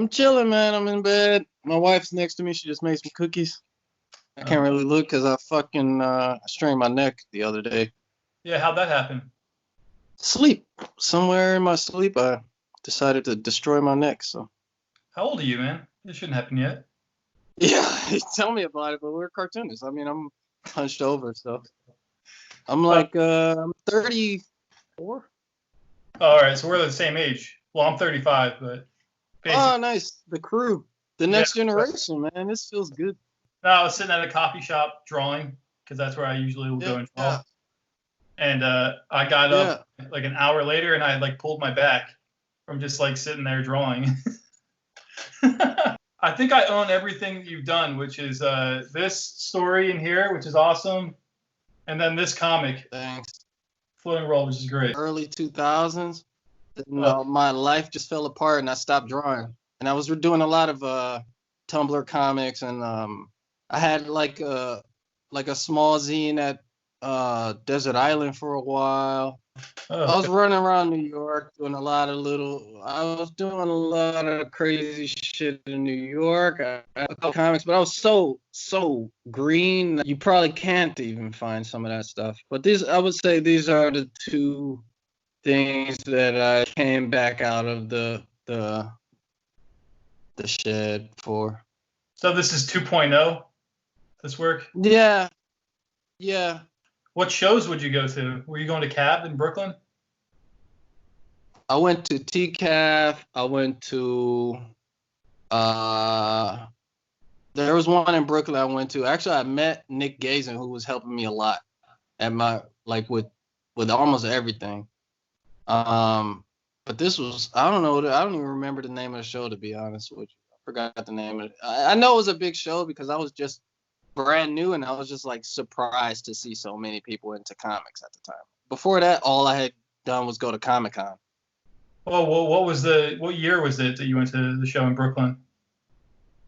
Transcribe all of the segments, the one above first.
I'm chilling, man. I'm in bed. My wife's next to me. She just made some cookies. I can't really look because I fucking strained my neck the other day. Yeah, how'd that happen? Sleep. Somewhere in my sleep, I decided to destroy my neck. So How old are you, man? It shouldn't happen yet. yeah, tell me about it. But we're cartoonists. I mean, I'm hunched over, so I'm Oh, like I'm 34. all right, so we're the same age. Well, I'm 35, but Oh, basically, nice. The crew, the yeah. next generation, man. This feels good. No, I was sitting at a coffee shop drawing because that's where I usually will go Yeah, and yeah, draw. And I got up yeah. like an hour later, and I like pulled my back from just like sitting there drawing. I think I own everything you've done, which is this story in here, which is awesome, and then this comic, Thanks. Floating World, which is great. Early 2000s. Oh, No, my life just fell apart and I stopped drawing. And I was doing a lot of Tumblr comics and I had like a small zine at Desert Island for a while. I was okay. running around New York doing I was doing a lot of crazy shit in New York. I had a couple comics, but I was so green that you probably can't even find some of that stuff. But I would say these are the two things that I came back out of the shed for. So this is 2.0, this work. Yeah, yeah. What shows would you go to? Were you going to Cab in Brooklyn? I went to TCAF. I went to uh there was one in Brooklyn I went to. Actually, I met Nick Gazin, who was helping me a lot at my like with almost everything. Um but this was I don't know, I don't even remember the name of the show, to be honest with you. I forgot the name of it. I know it was a big show because I was just brand new and I was just like surprised to see so many people into comics at the time. Before that, all I had done was go to Comic-Con. Oh, well, what year was it that you went to the show in Brooklyn?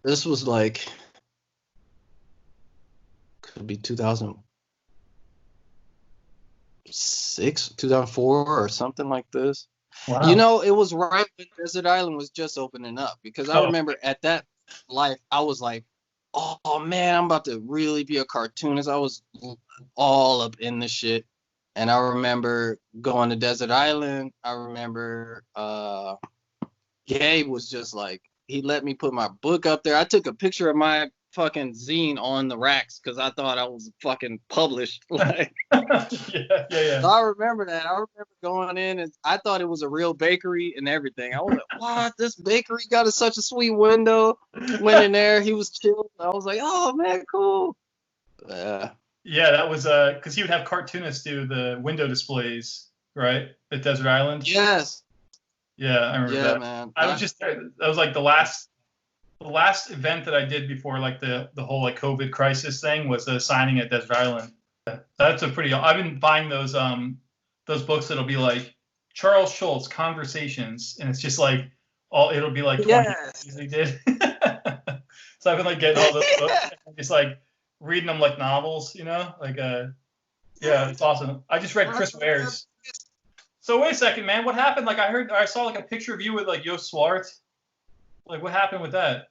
This was like could be 2006, 2004 or something like this. You Wow. know, it was right when Desert Island was just opening up because I Oh, remember at that life I was like, oh man, I'm about to really be a cartoonist. I was all up in the shit. And I remember going to Desert Island. I remember Gabe was just like, he let me put my book up there. I took a picture of my fucking zine on the racks because I thought I was fucking published. Like, yeah, yeah, yeah. so I remember that. I remember going in and I thought it was a real bakery and everything. I was like, what? This bakery got such a sweet window. Went in there. He was chilling. I was like, oh man, cool. Yeah. Yeah, that was because he would have cartoonists do the window displays, right, at Desert Island. Yes. Yeah, I remember Yeah, that. man. I was just there. That was like the last event that I did before like the whole like COVID crisis thing was a signing at Desert Island. That's a pretty. I've been buying those books that'll be like Charles Schultz Conversations, and it's just like all it'll be like 20 Yes. things he did. So I've been like getting all those books, and just like reading them like novels, like yeah, it's awesome. I just read Chris Ware's. So wait a second, man, what happened? Like I saw like a picture of you with like Yost Swartz. Like what happened with that?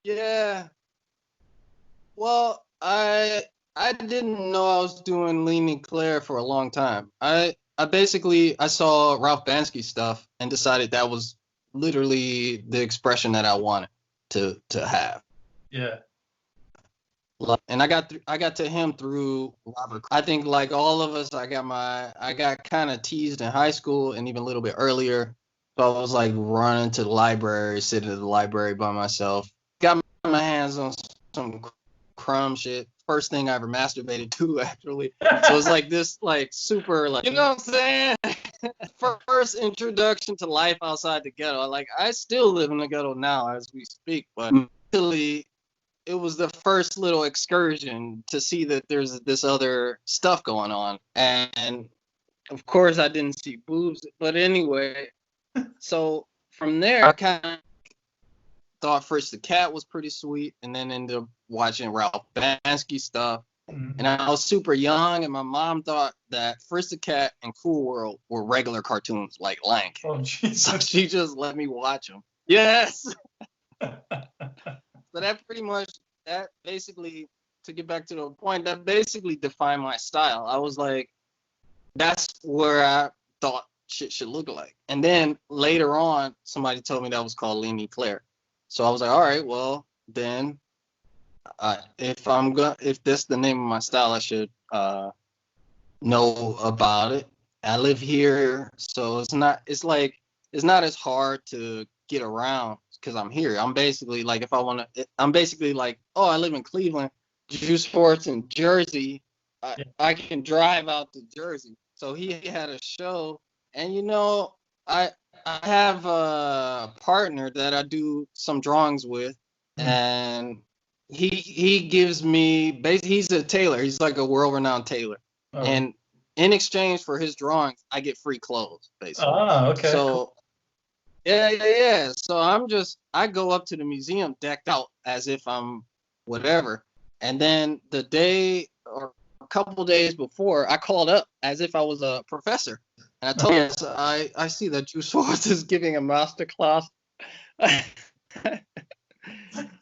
Yeah. Well, I didn't know I was doing Ligne Claire for a long time. I saw Ralph Bansky stuff and decided that was literally the expression that I wanted to have. Yeah. And I got to him through Robert. I think like all of us, I got kind of teased in high school and even a little bit earlier. So I was like running to the library, sitting at the library by myself. Got my hands on some crumb shit. First thing I ever masturbated to, actually. So it's like this, like super, like, you know what I'm saying? First introduction to life outside the ghetto. Like I still live in the ghetto now as we speak, but really, it was the first little excursion to see that there's this other stuff going on. And of course, I didn't see boobs, but anyway. So from there, I kind of thought Fritz the Cat was pretty sweet, and then ended up watching Ralph Bansky stuff. Mm-hmm. And I was super young, and my mom thought that Fritz the Cat and Cool World were regular cartoons like Lion King. Oh, Jesus. So she just let me watch them. Yes. So that pretty much, that basically, to get back to the point, that basically defined my style. I was like, that's where I thought shit should look like. And then later on, somebody told me that was called Ligne. So I was like, all right, well then, if that's the name of my style, I should know about it. I live here, so it's not as hard to get around because I'm here. I'm basically like, if I want to, I'm basically like, oh, I live in Cleveland, Juice Sports in Jersey. I can drive out to Jersey. So he had a show, and I I have a partner that I do some drawings with, and he gives me he's a tailor. He's like a world-renowned tailor. And in exchange for his drawings, I get free clothes, basically. Oh, okay. So Cool. yeah. So I go up to the museum decked out as if I'm whatever. And then the day or a couple days before, I called up as if I was a professor. And I told him, I see that Juice Schwartz is giving a master class.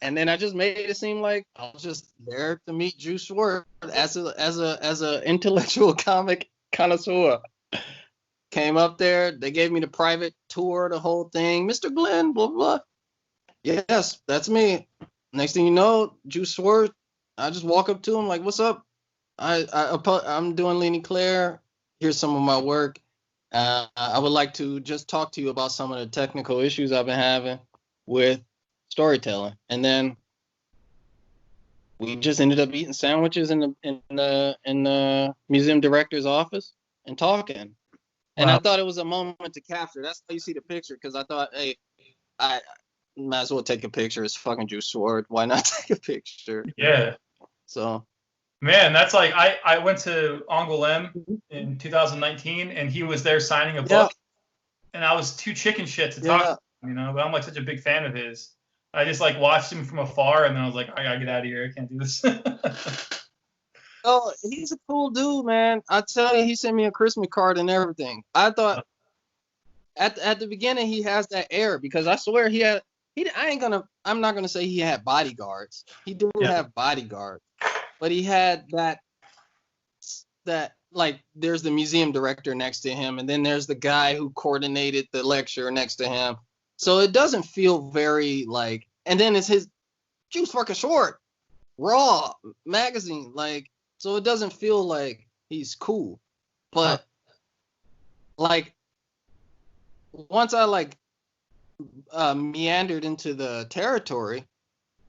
And then I just made it seem like I was just there to meet Juice Schwartz as a intellectual comic connoisseur. Came up there, they gave me the private tour, the whole thing. Mr. Glenn, blah blah. Yes, that's me. Next thing you know, Juice Schwartz. I just walk up to him like, "What's up? I'm doing Ligne Claire. Here's some of my work. I would like to just talk to you about some of the technical issues I've been having with storytelling." And then we just ended up eating sandwiches in the museum director's office and talking. And I thought it was a moment to capture. That's how you see the picture, because I thought, hey, I might as well take a picture. It's fucking Juice Schwartz. Why not take a picture? Yeah. So. Man, that's like, I went to Angoulême in 2019, and he was there signing a book, and I was too chicken shit to talk to him, but I'm like such a big fan of his. I just like watched him from afar, and then I was like, I gotta get out of here. I can't do this. Oh, he's a cool dude, man. I tell you, he sent me a Christmas card and everything. I thought at the beginning he has that air, because I swear I'm not gonna say he had bodyguards. He didn't have bodyguards, but he had that like, there's the museum director next to him, and then there's the guy who coordinated the lecture next to him. So it doesn't feel very like, and then it's his Juice fucking Short Raw magazine, like. So it doesn't feel like he's cool. But like, once I like meandered into the territory,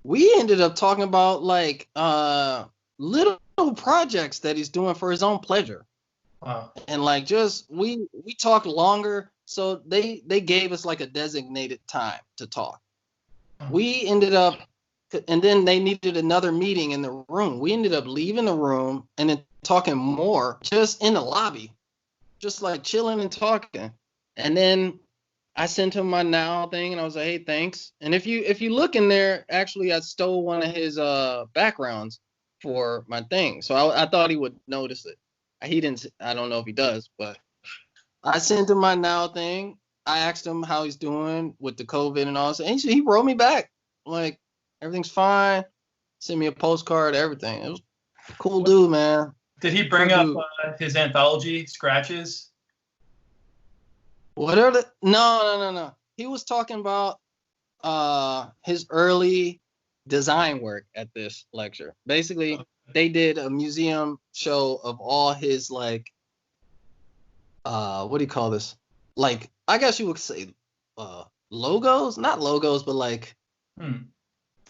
we ended up talking about like little projects that he's doing for his own pleasure. Wow. And like, just we talked longer, so they gave us like a designated time to talk. We ended up, and then they needed another meeting in the room. We ended up leaving the room and then talking more just in the lobby, just like chilling and talking. And then I sent him my now thing, and I was like, hey, thanks. And if you look in there, actually, I stole one of his backgrounds for my thing. So I thought he would notice it. He didn't. I don't know if he does, but I sent him my now thing. I asked him how he's doing with the COVID and all this, and he wrote me back like, everything's fine. Send me a postcard, everything. It was a cool dude, man. Did he bring up his anthology scratches? Whatever. No. He was talking about his early design work at this lecture. Basically, they did a museum show of all his like what do you call this? Like, I guess you would say logos, not logos, but like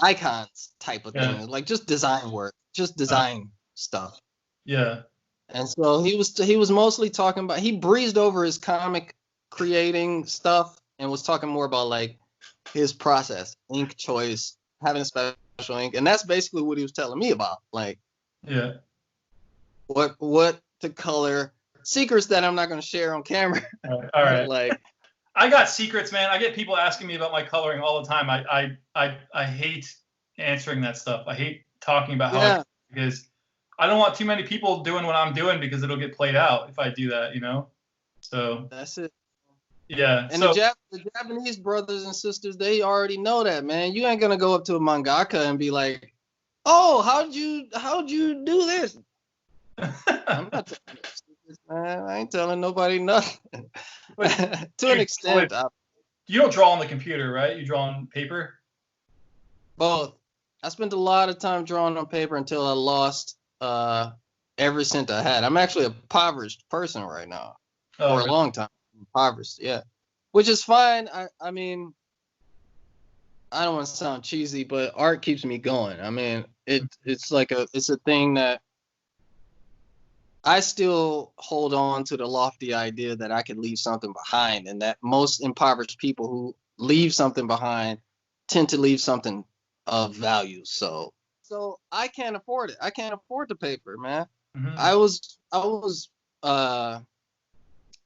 icons type of thing, like just design work, just design stuff. Yeah. And so he was mostly talking about, he breezed over his comic creating stuff and was talking more about like his process, ink choice, having a special ink, and that's basically what he was telling me about, like what to color, secrets that I'm not going to share on camera. All right. Like, I got secrets, man. I get people asking me about my coloring all the time. I hate answering that stuff. I hate talking about how because I don't want too many people doing what I'm doing, because it'll get played out if I do that, So that's it. Yeah. And So the Japanese brothers and sisters, they already know that, man. You ain't gonna go up to a mangaka and be like, "Oh, how'd you do this?" I'm not telling you, man. I ain't telling nobody nothing. but To an extent, you don't draw on the computer, right? You draw on paper. both. I spent a lot of time drawing on paper until I lost every cent I had. I'm actually a impoverished person right now. Oh, For a really? long time, impoverished, yeah. Which is fine. I mean, I don't want to sound cheesy, but art keeps me going. I mean, it's a thing that I still hold on to, the lofty idea that I could leave something behind, and that most impoverished people who leave something behind tend to leave something of value. So I can't afford it. I can't afford the paper, man. Mm-hmm. I was uh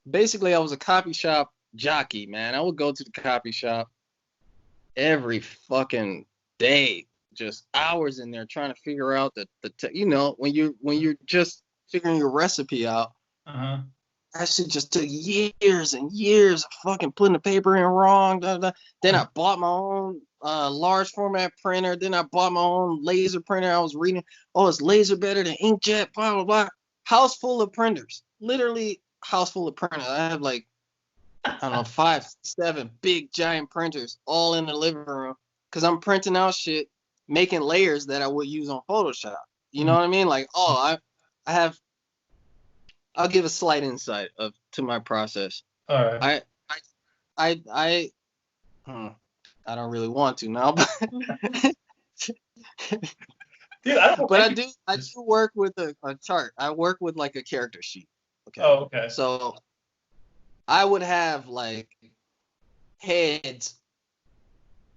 basically I was a copy shop jockey, man. I would go to the copy shop every fucking day, just hours in there trying to figure out when you're just figuring your recipe out. Uh-huh. That shit just took years and years of fucking putting the paper in wrong. Then I bought my own large format printer. Then I bought my own laser printer. I was reading, oh, it's laser better than inkjet, blah, blah, blah. House full of printers. Literally, house full of printers. I have like, I don't know, 5, 7 big giant printers all in the living room because I'm printing out shit, making layers that I would use on Photoshop. You know what I mean? Like, I have. I'll give a slight insight to my process. All right. I I I I don't really want to now, but Dude, I don't but think I do work with a chart. I work with like a character sheet. Okay. Oh, okay. So I would have like heads,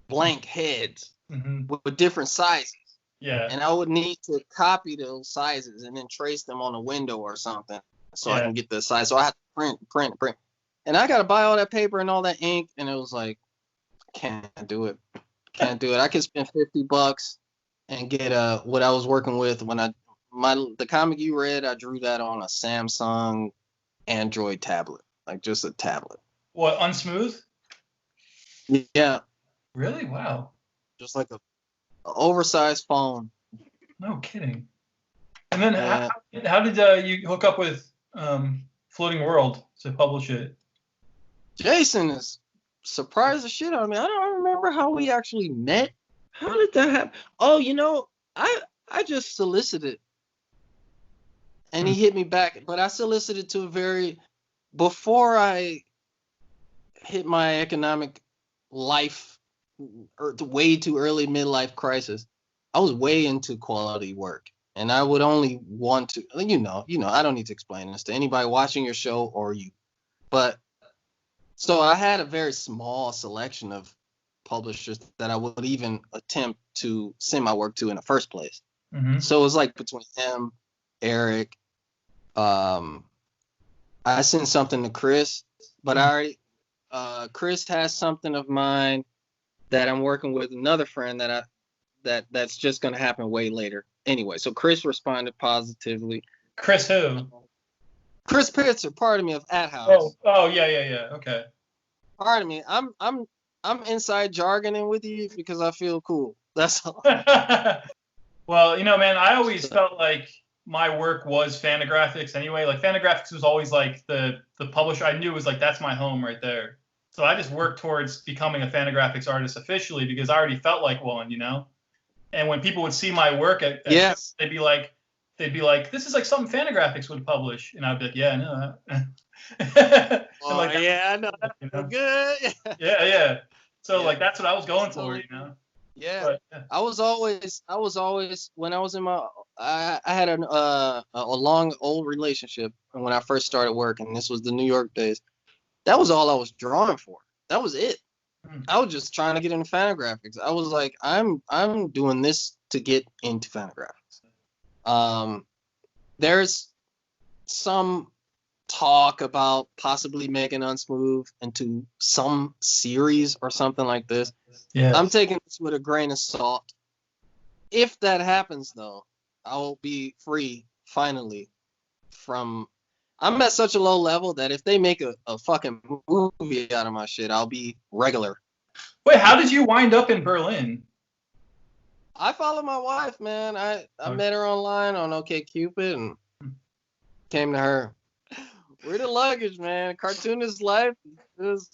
blank heads Mm-hmm. with different sizes. Yeah. And I would need to copy those sizes and then trace them on a window or something so I Yeah. can get the size. So I have to print. And I got to buy all that paper and all that ink. And it was like, can't do it. Can't do it. I could spend $50 and get what I was working with when the comic you read, I drew that on a Samsung Android tablet, like just a tablet. What, Unsmooth? Yeah, Really? Wow. just like a oversized phone. No kidding. And then Yeah. how did you hook up with Floating World to publish it? Jason is surprised the shit out of me. I don't remember how we actually met. How did that happen? Oh, I just solicited and he hit me back, but I solicited before I hit my economic life or way too early midlife crisis. I was way into quality work, and I would only want to, I don't need to explain this to anybody watching your show or you, but so I had a very small selection of publishers that I would even attempt to send my work to in the first place. Mm-hmm. So it was like between him, Eric. I sent something to Chris, but Chris has something of mine that I'm working with another friend that's just gonna happen way later. Anyway, so Chris responded positively. Chris who? Chris Pitzer, pardon me, of At House. Oh, yeah. Okay. Pardon me. I'm inside jargoning with you because I feel cool. That's all. Well, man, I always felt like my work was Fantagraphics anyway. Like Fantagraphics was always like the publisher I knew was like, that's my home right there. So I just worked towards becoming a Fantagraphics artist officially because I already felt like one, And when people would see my work at Yes. they'd be like, this is like something Fantagraphics would publish, and I'd be like, yeah, I know that. Yeah, I know that. Good. Yeah. So like that's what I was going for, Yeah. But, I was always when I was in I had a long old relationship when I first started working. This was the New York days. That was all I was drawing for. That was it. I was just trying to get into Fantagraphics. I was like, I'm doing this to get into Fantagraphics. There's some talk about possibly making Unsmooth into some series or something like this. Yeah. I'm taking this with a grain of salt. If that happens, though, I will be free finally from. I'm at such a low level that if they make a fucking movie out of my shit, I'll be regular. Wait, how did you wind up in Berlin? I follow my wife, man. I met her online on OkCupid and came to her. We're the luggage, man. Cartoonist life is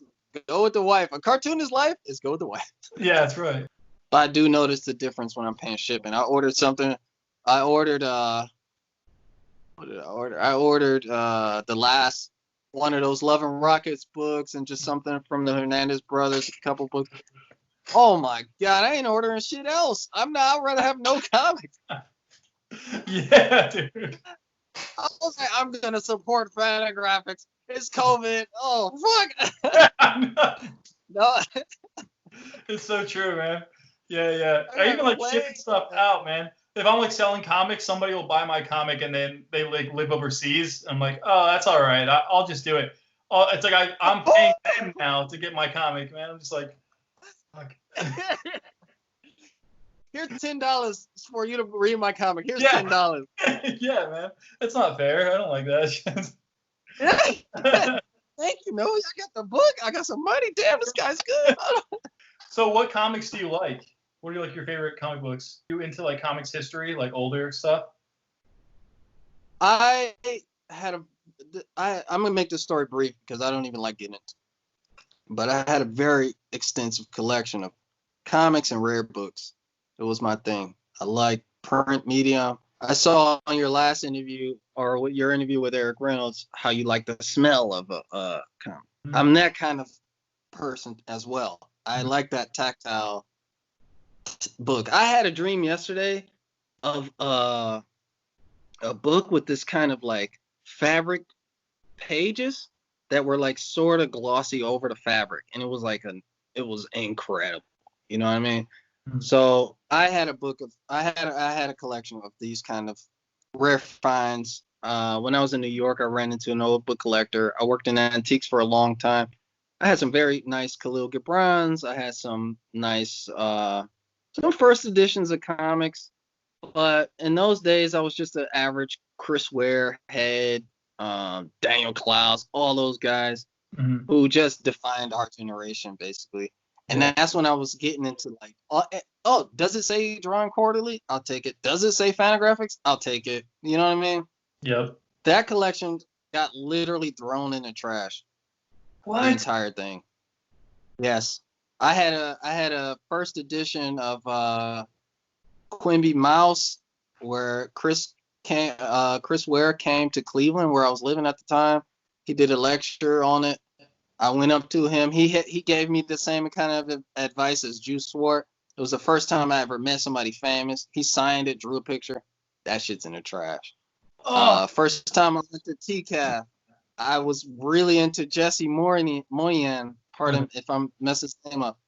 go with the wife. A cartoonist life is go with the wife. Yeah, that's right. But I do notice the difference when I'm paying shipping. I ordered something. I ordered what did I order? I ordered the last one of those Love and Rockets books and just something from the Hernandez brothers, a couple books. Oh my god, I ain't ordering shit else. I'd rather have no comics. Yeah, dude. I was like, I'm gonna support Fantagraphics. It's COVID. Oh fuck. No. It's so true, man. Yeah. I even gotta like play. shipping stuff out, man. If I'm like selling comics, somebody will buy my comic and then they like live overseas. I'm like, oh, that's all right. I'll just do it. Oh, it's like I'm paying them now to get my comic, man. I'm just like, fuck. Here's $10 for you to read my comic. Here's Yeah. $10. Yeah, man. That's not fair. I don't like that. Thank you, Noe. I got the book. I got some money. Damn, this guy's good. So what comics do you like? What are like your favorite comic books? Are you into like comics history, like older stuff? I'm gonna make this story brief because I don't even like getting into it. But I had a very extensive collection of comics and rare books. It was my thing. I like print media. I saw on your last interview or your interview with Eric Reynolds how you like the smell of a comic. Mm-hmm. I'm that kind of person as well. I like that tactile book. I had a dream yesterday of a book with this kind of like fabric pages that were like sort of glossy over the fabric, and it was like it was incredible. You know what I mean? Mm-hmm. So I had a collection of these kind of rare finds. When I was in New York, I ran into an old book collector. I worked in antiques for a long time. I had some very nice Khalil Gibran's. I had some nice some first editions of comics. But in those days, I was just an average Chris Ware head, Daniel Klaus, all those guys who just defined our generation, basically. And that's when I was getting into like, does it say Drawn Quarterly? I'll take it. Does it say Fantagraphics? I'll take it. You know what I mean? Yep. That collection got literally thrown in the trash. What? The entire thing. Yes. I had a first edition of Quimby Mouse where Chris Ware came to Cleveland where I was living at the time. He did a lecture on it. I went up to him. He gave me the same kind of advice as Juice Swart. It was the first time I ever met somebody famous. He signed it, drew a picture. That shit's in the trash. First time I went to TCAF, I was really into Jesse Moyen. Pardon if I'm messing his name up.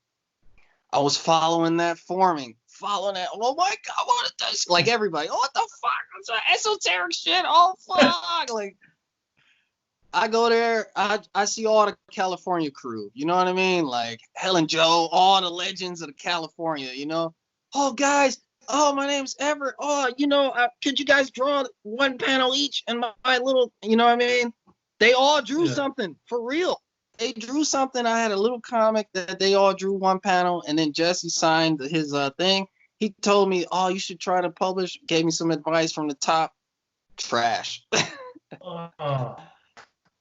I was following that. Oh my god, what is this? Like everybody, what the fuck? It's esoteric shit. Oh fuck! Like I go there, I see all the California crew. You know what I mean? Like Helen Joe, all the legends of the California. You know, oh guys, oh my name's Everett. Oh, could you guys draw one panel each in my little? You know what I mean? They all drew something for real. They drew something. I had a little comic that they all drew one panel, and then Jesse signed his thing. He told me, "Oh, you should try to publish." Gave me some advice from the top. Trash.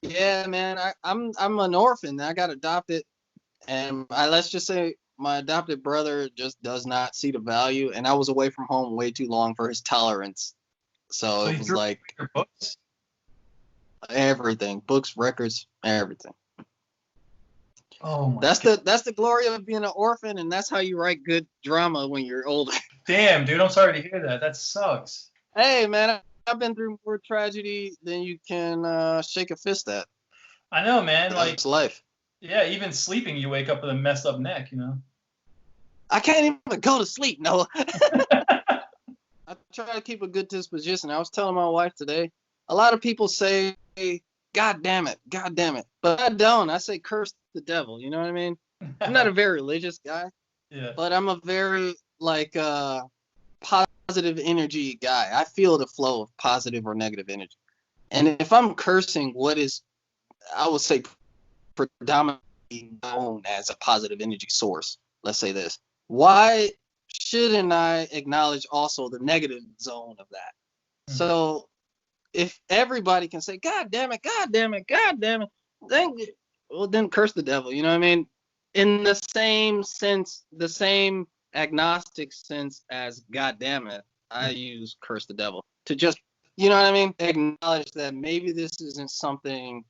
Yeah, man. I'm an orphan. I got adopted, and let's just say my adopted brother just does not see the value, and I was away from home way too long for his tolerance. So it was like books? Everything, books, records, everything. Oh my that's the glory of being an orphan, and that's how you write good drama when you're older. Damn, dude, I'm sorry to hear that. That sucks. Hey, man, I've been through more tragedy than you can shake a fist at. I know, man. That's life. Yeah, even sleeping, you wake up with a messed up neck, you know? I can't even go to sleep, Noah. I try to keep a good disposition. I was telling my wife today, a lot of people say, God damn it. But I don't. I say curse the devil. You know what I mean? I'm not a very religious guy. Yeah. But I'm a very, positive energy guy. I feel the flow of positive or negative energy. And if I'm cursing what is, I would say, predominantly known as a positive energy source, let's say this, why shouldn't I acknowledge also the negative zone of that? So if everybody can say, God damn it, God damn it, God damn it, then curse the devil. You know what I mean? In the same sense, the same agnostic sense as God damn it, I use curse the devil to just, you know what I mean? Acknowledge that maybe this isn't something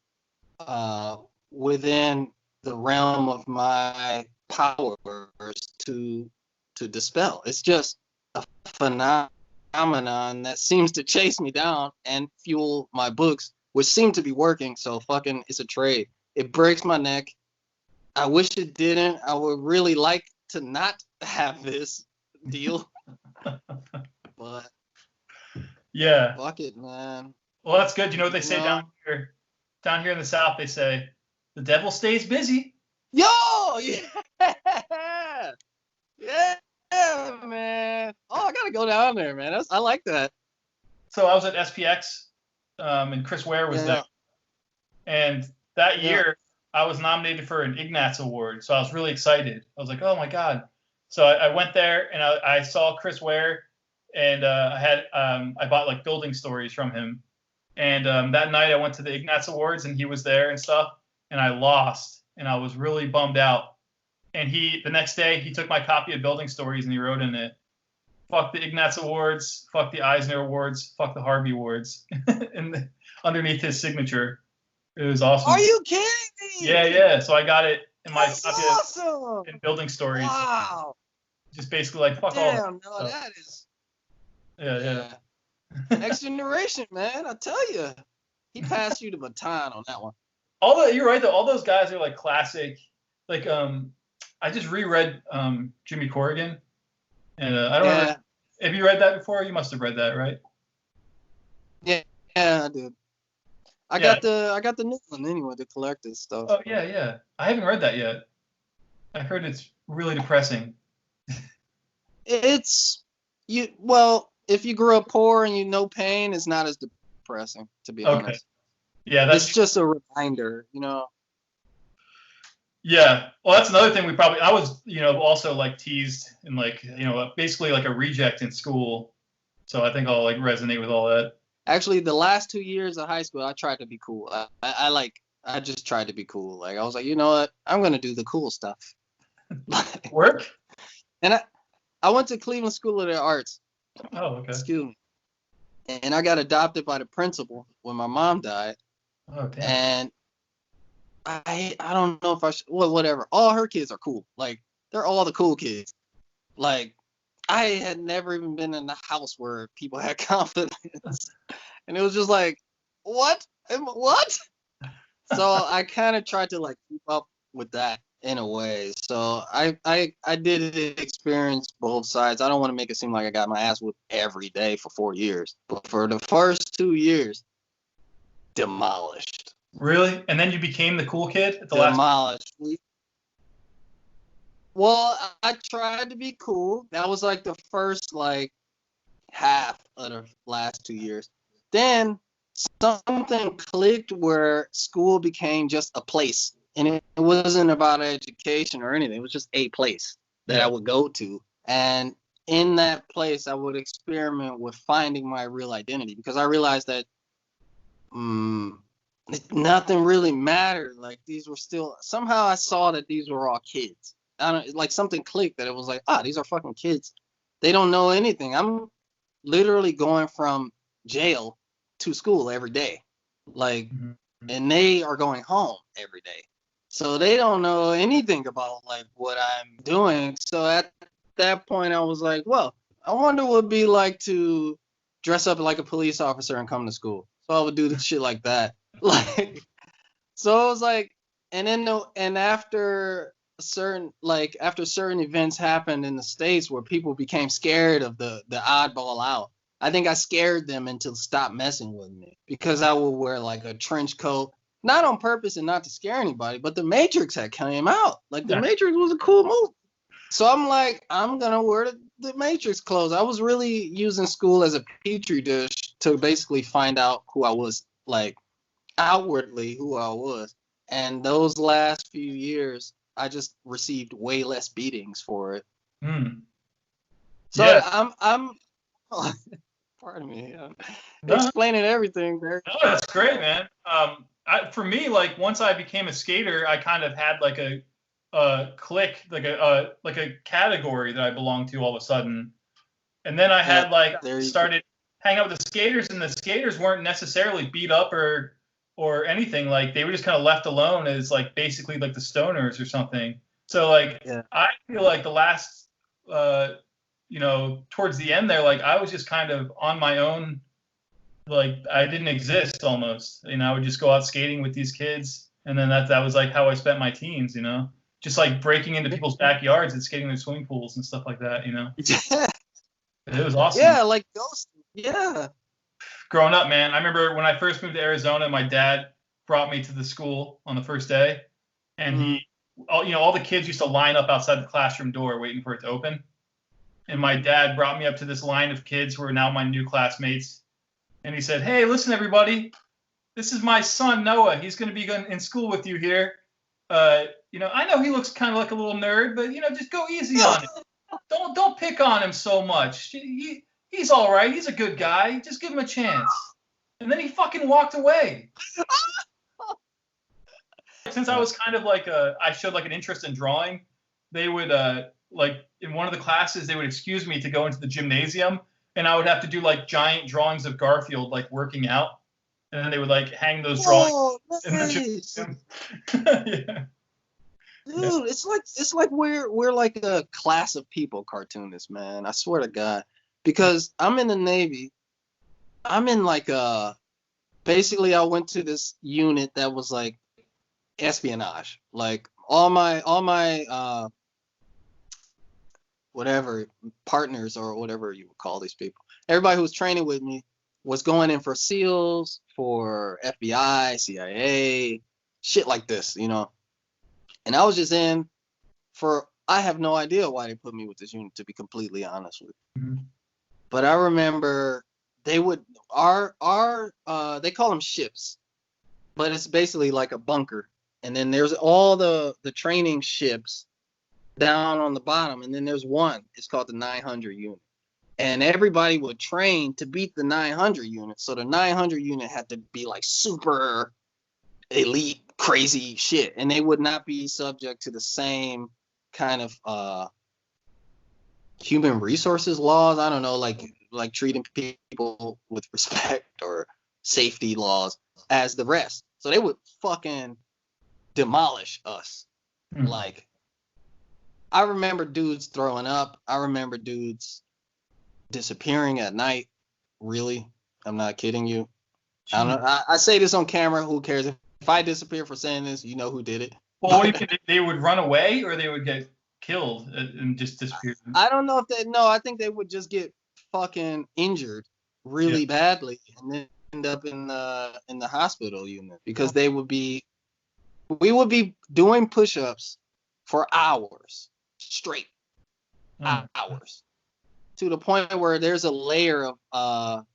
within the realm of my powers to dispel. It's just a phenomenon that seems to chase me down and fuel my books, which seem to be working. So fucking, it's a trade. It breaks my neck. I wish it didn't. I would really like to not have this deal, but Yeah. fuck it, man. Well, that's good. You know what they say No. down here in the South? They say the devil stays busy. Yo, yeah, yeah, man. Oh, I gotta go down there, man. I like that. So I was at SPX, and Chris Ware was there, and that year I was nominated for an Ignatz Award. So I was really excited. I was like, oh my god. So I went there and I saw Chris Ware, and I bought like building stories from him. And that night I went to the Ignatz Awards and he was there and stuff, and I lost, and I was really bummed out. And the next day he took my copy of Building Stories and he wrote in it, "Fuck the Ignatz Awards, fuck the Eisner Awards, fuck the Harvey Awards," and underneath his signature. It was awesome. Are you kidding me? Yeah. So I got it in my copy awesome. in Building Stories. Wow. Just basically like fuck Damn, all. no, that is. Yeah. Next generation, man. I tell you, he passed you the baton on that one. You're right though. All those guys are like classic. Like I just reread Jimmy Corrigan, and I don't know. Have you read that before? You must have read that, right? Yeah, I did. I got the new one anyway, the collected stuff. Oh yeah. I haven't read that yet. I heard it's really depressing. If you grew up poor and you know pain, it's not as depressing, to be honest. Yeah, it's just a reminder, you know. Yeah, well, that's another thing I was, also like teased and like, basically like a reject in school. So I think I'll like resonate with all that. Actually, the last 2 years of high school, I tried to be cool. I just tried to be cool. Like I was like, you know what? I'm gonna do the cool stuff. Work? And I went to Cleveland School of the Arts. Oh, okay. Excuse me. And I got adopted by the principal when my mom died. Oh, damn. And I don't know if I should, well, whatever. All her kids are cool. Like, they're all the cool kids. Like, I had never even been in a house where people had confidence. And it was just like, what? What? So I kind of tried to, like, keep up with that in a way. So I did experience both sides. I don't want to make it seem like I got my ass whipped every day for 4 years. But for the first 2 years, demolished. Really? And then you became the cool kid at the demolished. Well, I tried to be cool. That was like the first like half of the last 2 years. Then something clicked where school became just a place. And it wasn't about education or anything. It was just a place that I would go to. And in that place, I would experiment with finding my real identity because I realized that nothing really mattered. Like these were still, somehow I saw that these were all kids. Like something clicked that it was like, these are fucking kids. They don't know anything. I'm literally going from jail to school every day. Like, and they are going home every day. So they don't know anything about like what I'm doing. So at that point I was like, well, I wonder what it'd be like to dress up like a police officer and come to school. So I would do the shit like that. Like, so it was like, and after certain events happened in the States where people became scared of the oddball out, I think I scared them into stop messing with me because I would wear like a trench coat, not on purpose and not to scare anybody, but the Matrix had came out. Like the Matrix was a cool movie. So I'm like, I'm going to wear the Matrix clothes. I was really using school as a petri dish to basically find out who I was like outwardly who I was. And those last few years, I just received way less beatings for it. So Yeah. I'm pardon me, No, explaining everything very. no, that's great, man. For me, like once I became a skater, I kind of had like a clique, like a category that I belonged to all of a sudden. And then I Yeah, had like there you go. started hanging out with the skaters, and the skaters weren't necessarily beat up or anything. Like they were just kind of left alone as like basically like the stoners or something. So like Yeah. I feel like the last towards the end there, like I was just kind of on my own. Like I didn't exist almost. I would just go out skating with these kids, and then that was like how I spent my teens. Just like breaking into people's backyards and skating in their swimming pools and stuff like that. It was awesome. Yeah, like ghost. Yeah. Growing up, man, I remember when I first moved to Arizona, my dad brought me to the school on the first day, and all the kids used to line up outside the classroom door waiting for it to open. And my dad brought me up to this line of kids who are now my new classmates, and he said, "Hey, listen, everybody, this is my son Noah. He's going to be in school with you here. I know he looks kind of like a little nerd, but just go easy on him. Don't pick on him so much. He's all right. He's a good guy. Just give him a chance." And then he fucking walked away. Since I was kind of like I showed like an interest in drawing, they would like in one of the classes they would excuse me to go into the gymnasium, and I would have to do like giant drawings of Garfield like working out, and then they would like hang those drawings in the gymnasium. Yeah. Dude, it's like we're like a class of people, cartoonists, man. I swear to God, because I'm in the Navy. I'm in like basically I went to this unit that was like espionage. Like all my whatever partners or whatever you would call these people. Everybody who was training with me was going in for SEALs, for FBI, CIA, shit like this, And I was just in I have no idea why they put me with this unit, to be completely honest with you. Mm-hmm. But I remember they would they call them ships, but it's basically like a bunker. And then there's all the training ships down on the bottom, and then there's one. It's called the 900 unit. And everybody would train to beat the 900 unit. So the 900 unit had to be like super elite, crazy shit, and they would not be subject to the same kind of human resources laws. I don't know, like treating people with respect or safety laws as the rest. So they would fucking demolish us. Like, I remember dudes throwing up. I remember dudes disappearing at night. Really, I'm not kidding you. I don't know. I say this on camera. Who cares? If I disappear for saying this, you know who did it. Well, they would run away, or they would get killed and just disappear. I don't know if no, I think they would just get fucking injured really badly and then end up in the hospital unit, because we would be doing push-ups for hours straight. Hours. To the point where there's a layer of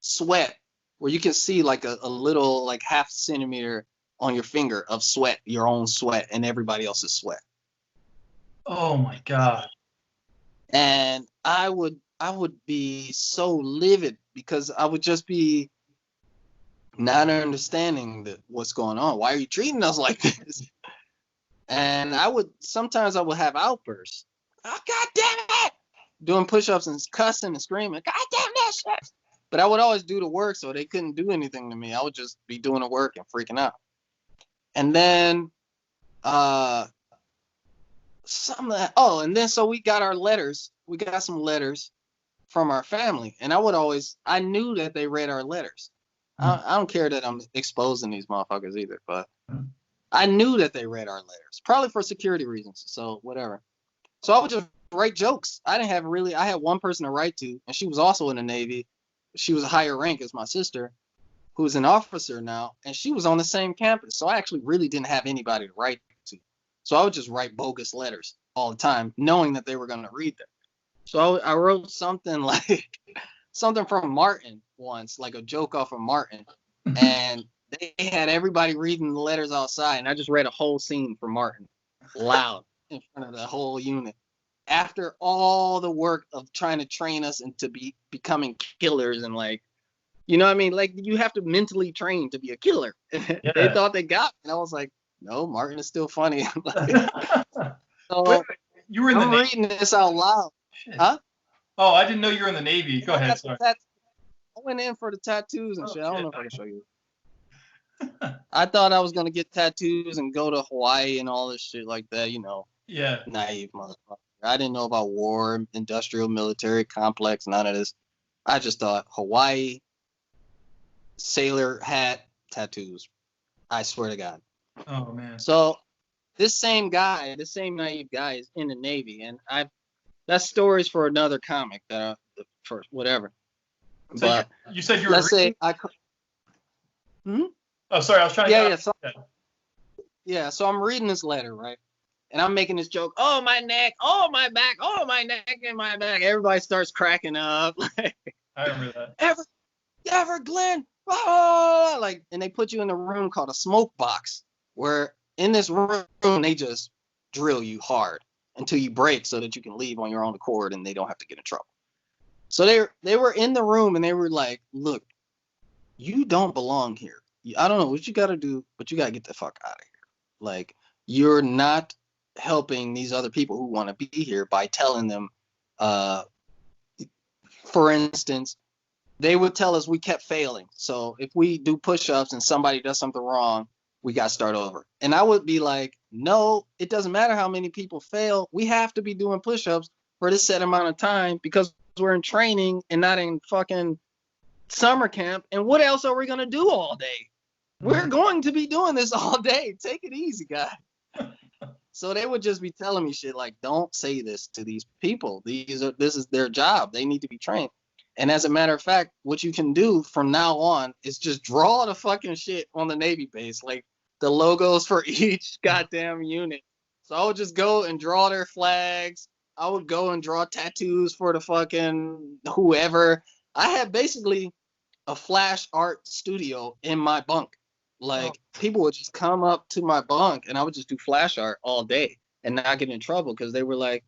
sweat where you can see like a little like half centimeter on your finger of sweat, your own sweat and everybody else's sweat. Oh my God. And I would be so livid because I would just be not understanding what's going on. Why are you treating us like this? And sometimes I would have outbursts. Oh, God damn it! Doing push-ups and cussing and screaming, God damn that shit! But I would always do the work, so they couldn't do anything to me. I would just be doing the work and freaking out. And then, so we got our letters. We got some letters from our family, and I knew that they read our letters. I don't care that I'm exposing these motherfuckers either, but I knew that they read our letters, probably for security reasons. So whatever. So I would just write jokes. I had one person to write to, and she was also in the Navy. She was a higher rank as my sister, who's an officer now, and she was on the same campus. So I actually really didn't have anybody to write to. So I would just write bogus letters all the time, knowing that they were going to read them. So I wrote something like something from Martin once, like a joke off of Martin. And they had everybody reading the letters outside, and I just read a whole scene for Martin, loud, in front of the whole unit. After all the work of trying to train us into becoming killers, and like, you know what I mean? Like, you have to mentally train to be a killer. They Yeah. thought they got me, and I was like, no, Martin is still funny. Wait, So you were in the I'm Navy? reading this out loud. Shit. Huh? Oh, I didn't know you were in the Navy. Go I ahead. got the Sorry. I went in for the tattoos and Oh, shit. I don't shit. know if I can show you. I thought I was gonna get tattoos and go to Hawaii and all this shit like that, you know, Yeah. naive motherfucker. I didn't know about war, industrial, military complex, none of this. I just thought Hawaii, sailor hat, tattoos. I swear to God. Oh man. So this same guy, this same naive guy, is in the Navy, and that story's for another comic for whatever. So But you said you were let's say reading? hmm? Oh, sorry. I was trying to Yeah, get. yeah. So I'm reading this letter, right? And I'm making this joke. Oh, my neck. Oh, my back. Oh, my neck and my back. Everybody starts cracking up. I remember that. Everett, Glenn. Oh, like, and they put you in a room called a smoke box, where in this room they just drill you hard until you break, so that you can leave on your own accord and they don't have to get in trouble. So they were in the room and they were like, "Look, you don't belong here. I don't know what you got to do, but you got to get the fuck out of here. Like, you're not helping these other people who want to be here by telling them, for instance, they would tell us we kept failing. So if we do push-ups and somebody does something wrong, we got to start over. And I would be like, no, it doesn't matter how many people fail. We have to be doing push-ups for this set amount of time because we're in training and not in fucking summer camp. And what else are we going to do all day? We're going to be doing this all day. Take it easy, guy. So they would just be telling me shit like, don't say this to these people. This is their job. They need to be trained. And as a matter of fact, what you can do from now on is just draw the fucking shit on the Navy base, like the logos for each goddamn unit. So I would just go and draw their flags. I would go and draw tattoos for the fucking whoever. I had basically a flash art studio in my bunk. Like, people would just come up to my bunk and I would just do flash art all day and not get in trouble because they were like,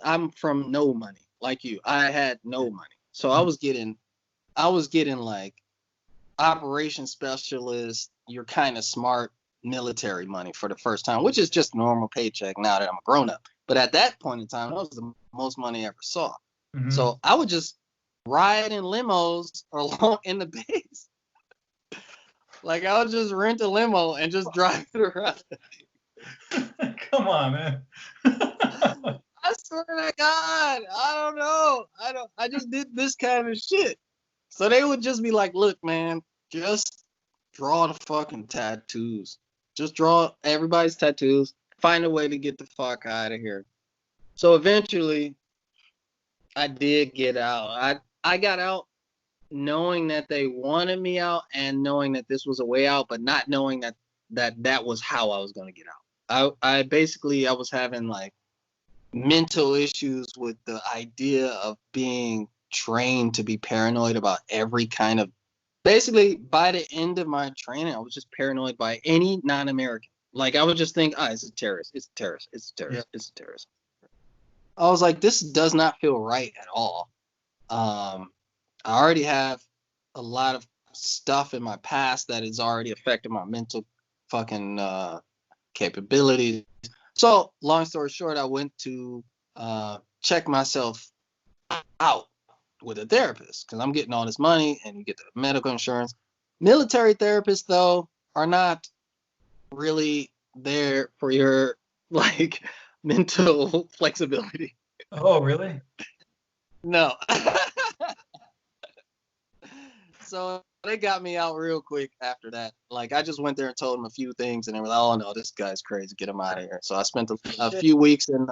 I'm from no money like you. I had no money. So I was getting like operation specialist, you're kind of smart military money for the first time, which is just normal paycheck now that I'm a grown up. But at that point in time, that was the most money I ever saw. Mm-hmm. So I would just ride in limos along in the base. Like, I would just rent a limo and just drive it around. Come on, man. I swear to God, I don't know. I just did this kind of shit. So they would just be like, look, man, just draw the fucking tattoos. Just draw everybody's tattoos. Find a way to get the fuck out of here. So eventually, I did get out. I got out knowing that they wanted me out and knowing that this was a way out, but not knowing that was how I was going to get out. I basically, I was having like mental issues with the idea of being trained to be paranoid about every kind of. Basically, by the end of my training, I was just paranoid by any non-American. Like, I would just think, it's a terrorist, it's a terrorist, it's a terrorist, it's a terrorist. I was like, this does not feel right at all. I already have a lot of stuff in my past that has already affected my mental fucking capabilities. So, long story short, I went to check myself out with a therapist because I'm getting all this money and you get the medical insurance. Military therapists, though, are not really there for your like mental flexibility. Oh, really? No. So they got me out real quick after that. Like, I just went there and told them a few things, and they were like, "Oh no, this guy's crazy. Get him out of here." So I spent a few weeks in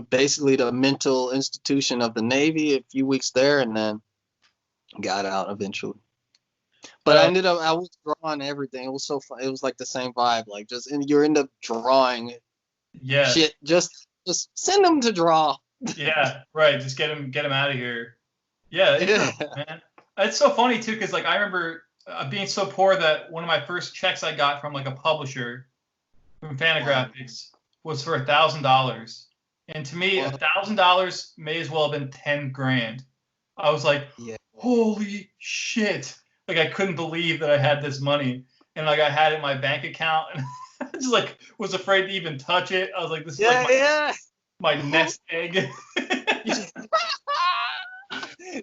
basically the mental institution of the Navy, a few weeks there, and then got out eventually. But I was drawing everything. It was so fun. It was like the same vibe. Like, you end up drawing shit. Just send them to draw. Yeah, right. Just get him out of here. Yeah, it's Yeah. rough, man. It's so funny too, because like I remember being so poor that one of my first checks I got from like a publisher from Fantagraphics was for $1,000, and to me, Well, $1,000 may as well have been 10 grand. I was like, yeah. holy shit! Like I couldn't believe that I had this money, and like I had it in my bank account, and I just like was afraid to even touch it. I was like, this is like Yeah, my yeah. nest egg.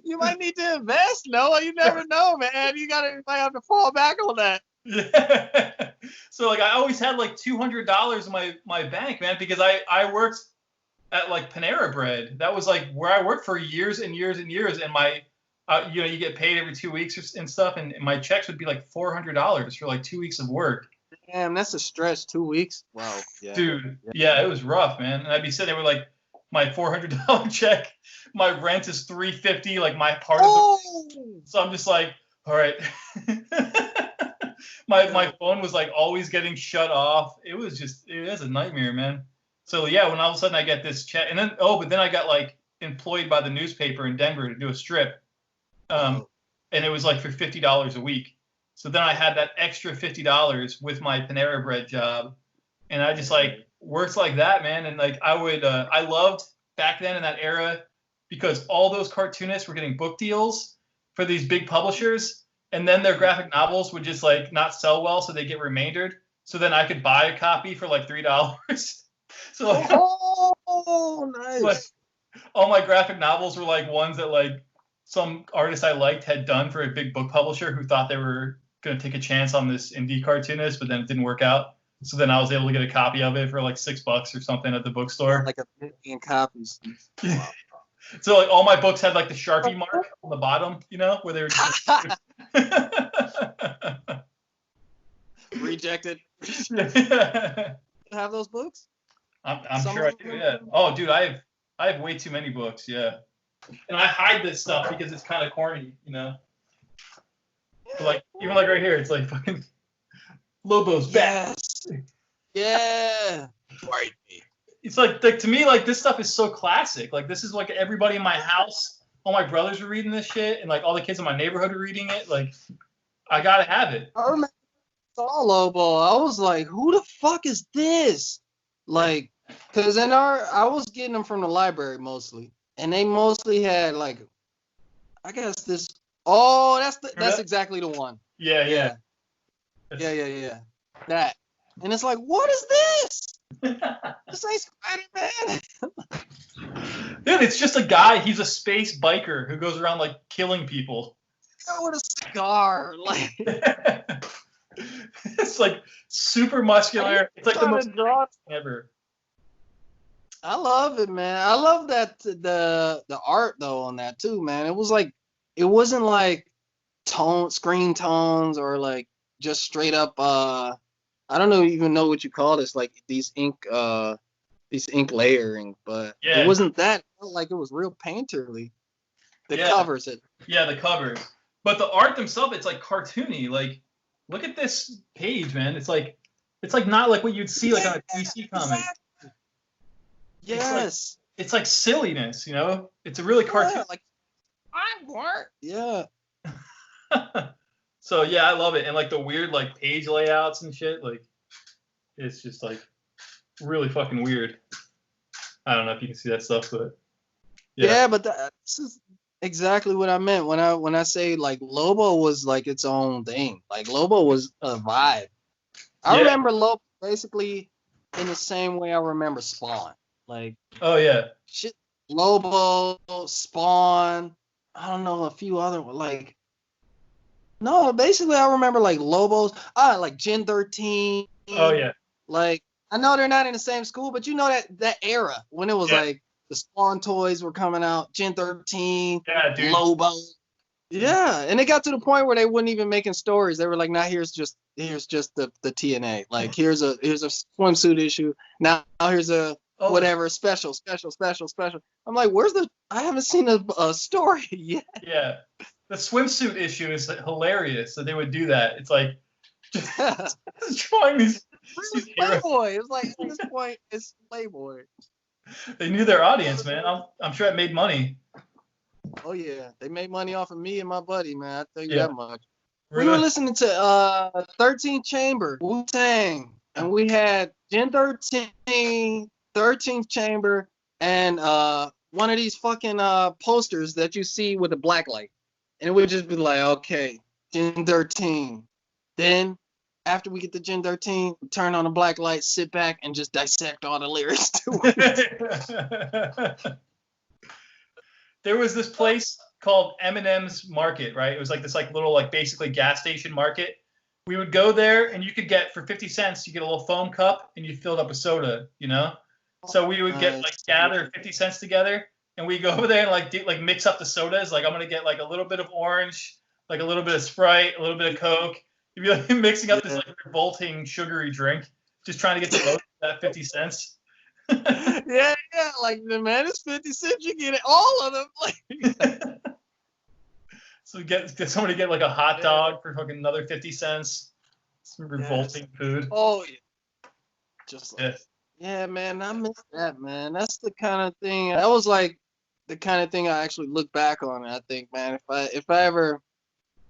You might need to invest, Noah. You never know, man. You might have to fall back on that. Yeah. So like I always had like $200 in my bank, man, because I worked at like Panera Bread. That was like where I worked for years and years and years, and my you know, you get paid every 2 weeks and stuff, and my checks would be like $400 for like 2 weeks of work. Damn, that's a stretch. 2 weeks. Wow. Yeah. Dude, yeah, it was rough, man. And I'd be sitting there with like my $400 check, my rent is $350, like my part of the. So I'm just like, all right. My phone was like always getting shut off. It was a nightmare, man. So yeah, when all of a sudden I get this check, and then but then I got like employed by the newspaper in Denver to do a strip, and it was like for $50 a week. So then I had that extra $50 with my Panera Bread job, and I just like worked like that, man. And like I loved back then in that era because all those cartoonists were getting book deals for these big publishers, and then their graphic novels would just like not sell well, so they get remaindered. So then I could buy a copy for like $3. So like, nice. like all my graphic novels were like ones that like some artist I liked had done for a big book publisher who thought they were going to take a chance on this indie cartoonist, but then it didn't work out. So then I was able to get a copy of it for like $6 or something at the bookstore. Like 1,000,000 copies. Wow. So like all my books had like the Sharpie mark on the bottom, you know, where they were just Rejected. Have those books? I'm sure I do. Yeah. Oh, dude, I have way too many books. Yeah. And I hide this stuff because it's kind of corny, you know. But like even like right here, it's like fucking Lobo's back. Yeah. Right. It's like to me, like this stuff is so classic. Like this is like everybody in my house, all my brothers were reading this shit, and like all the kids in my neighborhood were reading it. Like I gotta have it. I remember I saw Lobo. I was like, who the fuck is this? Like, cause I was getting them from the library mostly, and they mostly had like, I guess this. Oh, that's exactly the one. Yeah. That, and it's like, what is this? This ain't Spider-Man. Dude, it's just a guy. He's a space biker who goes around like killing people. With a cigar, like it's like super muscular. It's like the most thing ever. I love it, man. I love that the art though on that too, man. It wasn't like screen tones or like just straight up I don't even know what you call this, like these ink layering, but it wasn't that. It felt like it was real painterly. The covers. Yeah, the covers. But the art themselves, it's like cartoony. Like, look at this page, man. It's like not like what you'd see like on a DC comic. Exactly. Yes. It's like silliness, you know? It's a really cartoon. Like, I'm work. Yeah. So yeah, I love it. And like the weird like page layouts and shit, like it's just like really fucking weird. I don't know if you can see that stuff, but yeah, but this is exactly what I meant when I say like Lobo was like its own thing. Like Lobo was a vibe. I remember Lobo basically in the same way I remember Spawn. Like, oh yeah, shit, Lobo, Spawn. I don't know, a few other like. No, basically I remember like Lobos. Like Gen 13. Oh yeah. Like I know they're not in the same school, but you know that era when it was like the Spawn toys were coming out, Gen 13, Lobo. Yeah, and it got to the point where they wouldn't even making stories. They were like, "Now here's just the TNA. Like here's a swimsuit issue. Now here's a whatever special." I'm like, I haven't seen a story yet. Yeah, the swimsuit issue is hilarious that they would do that. It's like just drawing these. Playboy. It was like at this point, it's Playboy. They knew their audience, man. I'm sure it made money. Oh yeah, they made money off of me and my buddy, man. I tell you Yeah. that much. We were Really? listening to 13th Chamber, Wu-Tang, and we had Gen 13, 13th Chamber, and one of these fucking posters that you see with a black light. And it would just be like, okay, Gen 13. Then after we get to Gen 13, we turn on the black light, sit back, and just dissect all the lyrics to it. There was this place called Eminem's Market, right? It was like this like little like basically gas station market. We would go there and you could get for 50 cents, you get a little foam cup and you filled up a soda, you know? So we would get like gather 50 cents together and we go over there and like mix up the sodas. Like I'm gonna get like a little bit of orange, like a little bit of Sprite, a little bit of Coke. You'd be like mixing up this like revolting sugary drink, just trying to get the most of that 50 cents. yeah, like man, it's 50 cents. You get it, all of them. So get somebody get like a hot dog for fucking another 50 cents. Some revolting food. Oh yeah. Just like, yeah, man, I miss that, man. That's the kind of thing. That was like the kind of thing I actually look back on. And I think, man, if I ever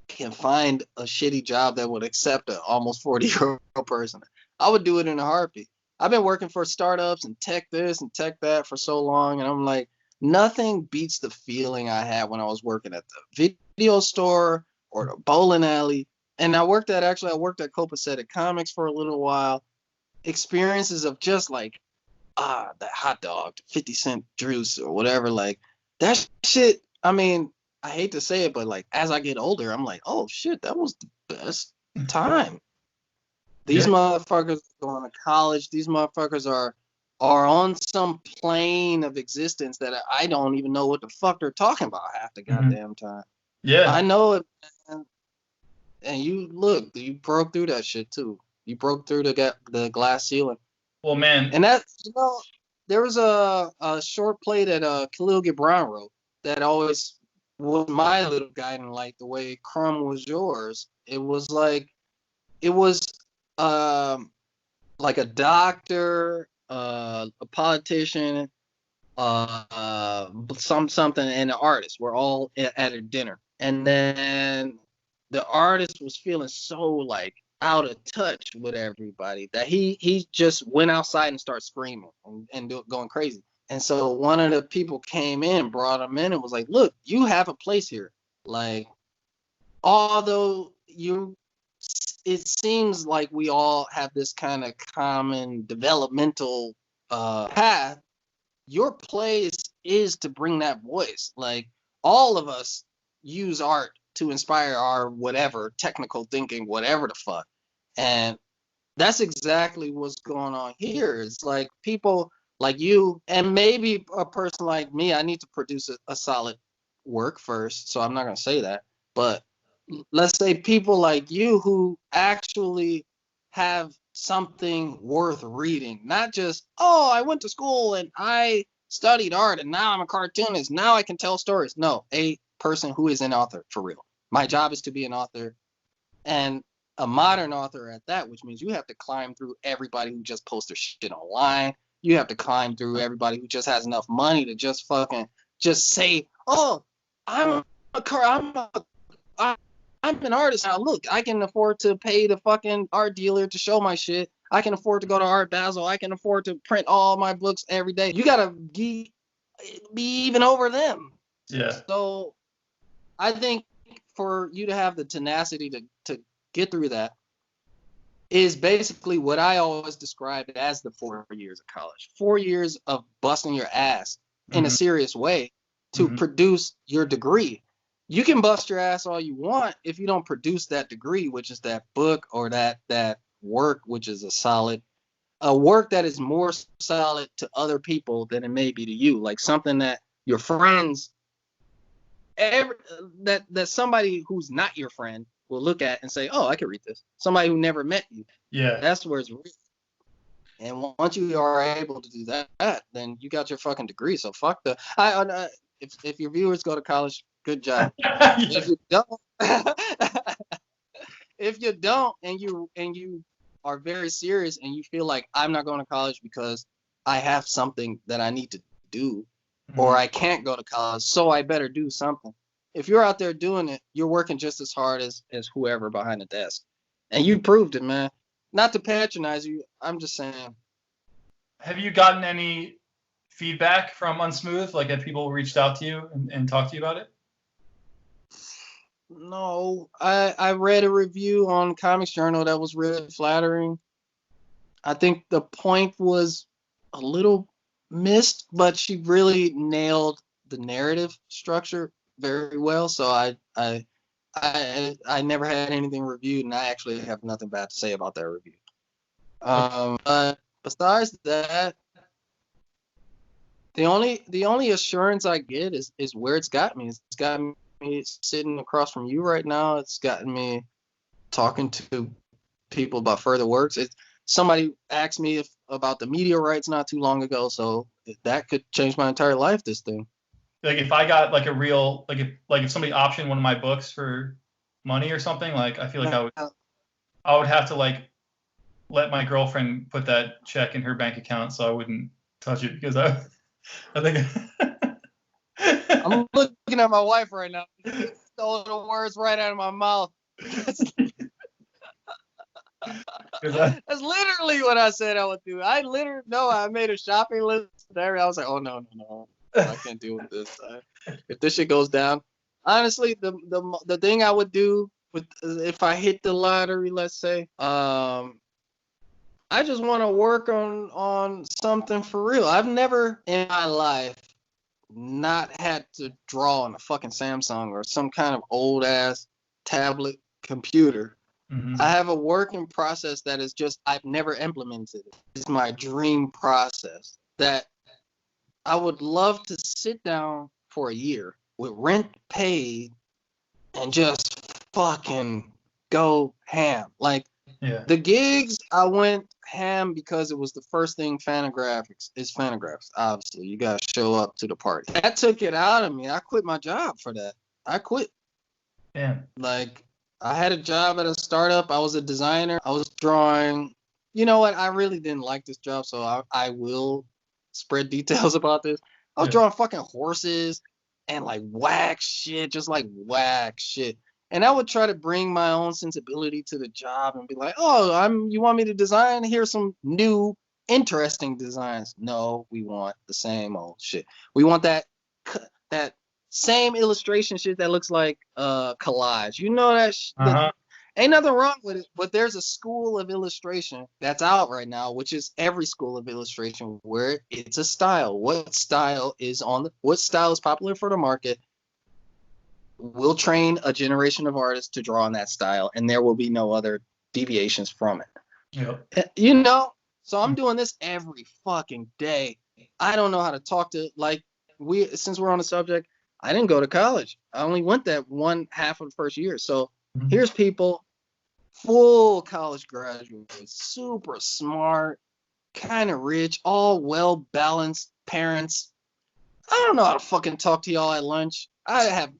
can find a shitty job that would accept an almost 40-year-old person, I would do it in a heartbeat. I've been working for startups and tech this and tech that for so long, and I'm like, nothing beats the feeling I had when I was working at the video store or the bowling alley. And I worked at Copacetic Comics for a little while. Experiences of just like, that hot dog, 50-cent juice or whatever, like that shit. I mean, I hate to say it, but like as I get older, I'm like, oh shit, that was the best time. These motherfuckers are going to college. These motherfuckers are on some plane of existence that I don't even know what the fuck they're talking about half the goddamn time. Yeah. I know it, man. And you broke through that shit too. You broke through the glass ceiling. Well, man. And that, there was a short play that Khalil Gibran wrote that always was my little guiding light, the way Crumb was yours. It was like like a doctor, a politician, something, and an artist were all at a dinner, and then the artist was feeling so like out of touch with everybody that he just went outside and started screaming and going crazy. And so one of the people came in, brought him in, and was like, "Look, you have a place here. Like, although it seems like we all have this kind of common developmental path. Your place is to bring that voice. Like, all of us use art to inspire our whatever technical thinking, whatever the fuck. And that's exactly what's going on here. It's like people like you and maybe a person like me. I need to produce a solid work first, so I'm not gonna say that. But let's say people like you who actually have something worth reading, not just, oh, I went to school and I studied art and now I'm a cartoonist. Now I can tell stories. No, a person who is an author for real. My job is to be an author, and a modern author at that, which means you have to climb through everybody who just posts their shit online. You have to climb through everybody who just has enough money to just fucking just say, oh, I'm an artist now. Look, I can afford to pay the fucking art dealer to show my shit. I can afford to go to Art Basel. I can afford to print all my books every day. You gotta be even over them. Yeah. So I think for you to have the tenacity to get through that is basically what I always described as the 4 years of college. 4 years of busting your ass in a serious way to produce your degree. You can bust your ass all you want if you don't produce that degree, which is that book or that work, which is a work that is more solid to other people than it may be to you. Like something that your friends, that somebody who's not your friend will look at and say, oh, I can read this. Somebody who never met you. Yeah. That's where it's real. And once you are able to do that, then you got your fucking degree. So fuck if your viewers go to college, good job. If you don't, and you are very serious and you feel like I'm not going to college because I have something that I need to do, or I can't go to college, so I better do something. If you're out there doing it, you're working just as hard as whoever behind the desk. And you proved it, man. Not to patronize you, I'm just saying. Have you gotten any feedback from Unsmooth? Like, have people reached out to you and talked to you about it? No, I read a review on Comics Journal that was really flattering. I think the point was a little missed, but she really nailed the narrative structure very well. So I never had anything reviewed, and I actually have nothing bad to say about that review. But besides that, the only assurance I get is where it's got me. It's got me sitting across from you right now. It's gotten me talking to people about further works. Somebody asked me about the media rights not too long ago, so that could change my entire life. This thing. Like, if I got like a real if somebody optioned one of my books for money or something, like, I feel like I would have to like let my girlfriend put that check in her bank account so I wouldn't touch it, because I think I'm looking at my wife right now. She stole the words right out of my mouth. That's literally what I said I would do. I made a shopping list there. I was like, oh no, I can't deal with this. If this shit goes down, honestly, the thing I would do if I hit the lottery, let's say, I just want to work on something for real. I've never in my life not had to draw on a fucking Samsung or some kind of old ass tablet computer. I have a working process that is just, I've never implemented it. It's my dream process that I would love to sit down for a year with rent paid and just fucking go ham. Like, the gigs, I went ham because it was the first thing Fantagraphics is. Fantagraphs, obviously. You got to show up to the party. That took it out of me. I quit my job for that. I quit. Yeah. Like, I had a job at a startup. I was a designer. I was drawing. You know what? I really didn't like this job, so I will spread details about this. I was drawing fucking horses and like whack shit, just like whack shit. And I would try to bring my own sensibility to the job and be like, oh, you want me to design? Here's some new, interesting designs. No, we want the same old shit. We want that same illustration shit that looks like collage. You know that ain't nothing wrong with it, but there's a school of illustration that's out right now, which is every school of illustration where it's a style. What style is popular for the market? We'll train a generation of artists to draw in that style, and there will be no other deviations from it. Yep. You know, so I'm doing this every fucking day. I don't know how to talk to, like, since we're on the subject, I didn't go to college. I only went that one half of the first year. So here's people, full college graduates, super smart, kind of rich, all well-balanced parents. I don't know how to fucking talk to y'all at lunch. You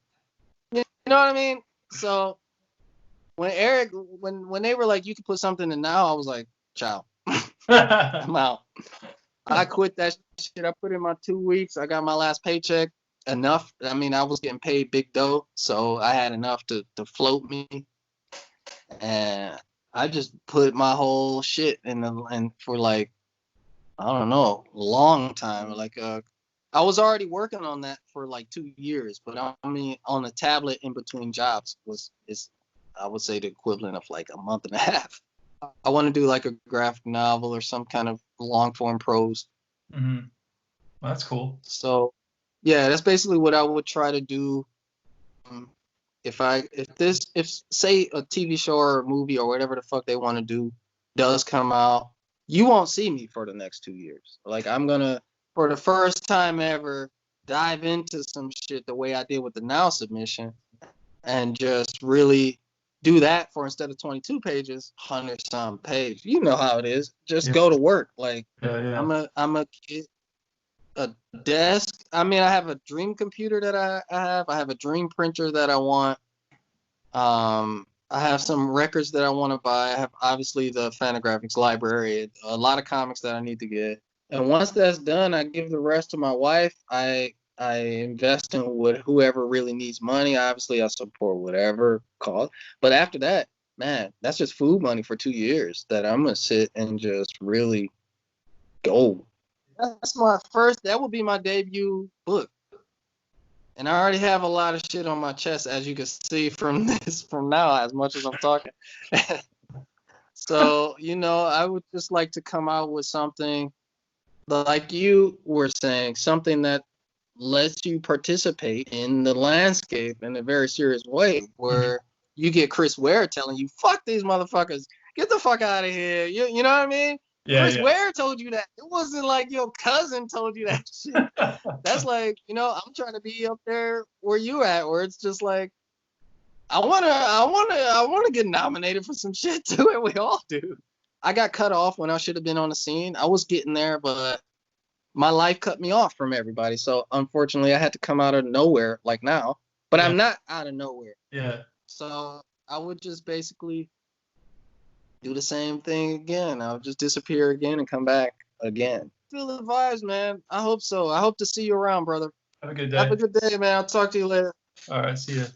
know what I mean? So when they were like, you could put something in now, I was like, ciao. I'm out. I quit that shit. I put in my 2 weeks. I got my last paycheck. Enough. I mean, I was getting paid big dough, so I had enough to float me. And I just put my whole shit and for like, I don't know, a long time. Like, I was already working on that for like 2 years, but I mean, on a tablet in between jobs is I would say the equivalent of like a month and a half. I want to do like a graphic novel or some kind of long form prose. Well, that's cool. So, yeah, that's basically what I would try to do. If say a TV show or a movie or whatever the fuck they want to do does come out, you won't see me for the next 2 years. Like, I'm gonna, for the first time ever, dive into some shit the way I did with the Now submission, and just really do that for, instead of 22 pages, 100-some pages. You know how it is. Just go to work. Like, I'm a kid. A desk. I mean, I have a dream computer that I have. I have a dream printer that I want. I have some records that I want to buy. I have obviously the Fantagraphics library, a lot of comics that I need to get. And once that's done, I give the rest to my wife. I I invest in whoever really needs money. Obviously, I support whatever cause. But after that, man, that's just food money for 2 years that I'm gonna sit and just really go. That's my first. That would be my debut book. And I already have a lot of shit on my chest, as you can see from this, from now, as much as I'm talking. So, I would just like to come out with something like you were saying, something that lets you participate in the landscape in a very serious way, where you get Chris Ware telling you, fuck these motherfuckers, get the fuck out of here. You know what I mean? Yeah, Chris yeah. Ware told you that. It wasn't like your cousin told you that shit. That's like, I'm trying to be up there where you at, where it's just like, I wanna get nominated for some shit too, and we all do. I got cut off when I should have been on the scene. I was getting there, but my life cut me off from everybody. So unfortunately, I had to come out of nowhere like now. But I'm not out of nowhere. Yeah. So I would just basically do the same thing again. I'll just disappear again and come back again. Feel the vibes, man. I hope so. I hope to see you around, brother. Have a good day. Have a good day, man. I'll talk to you later. All right. See ya.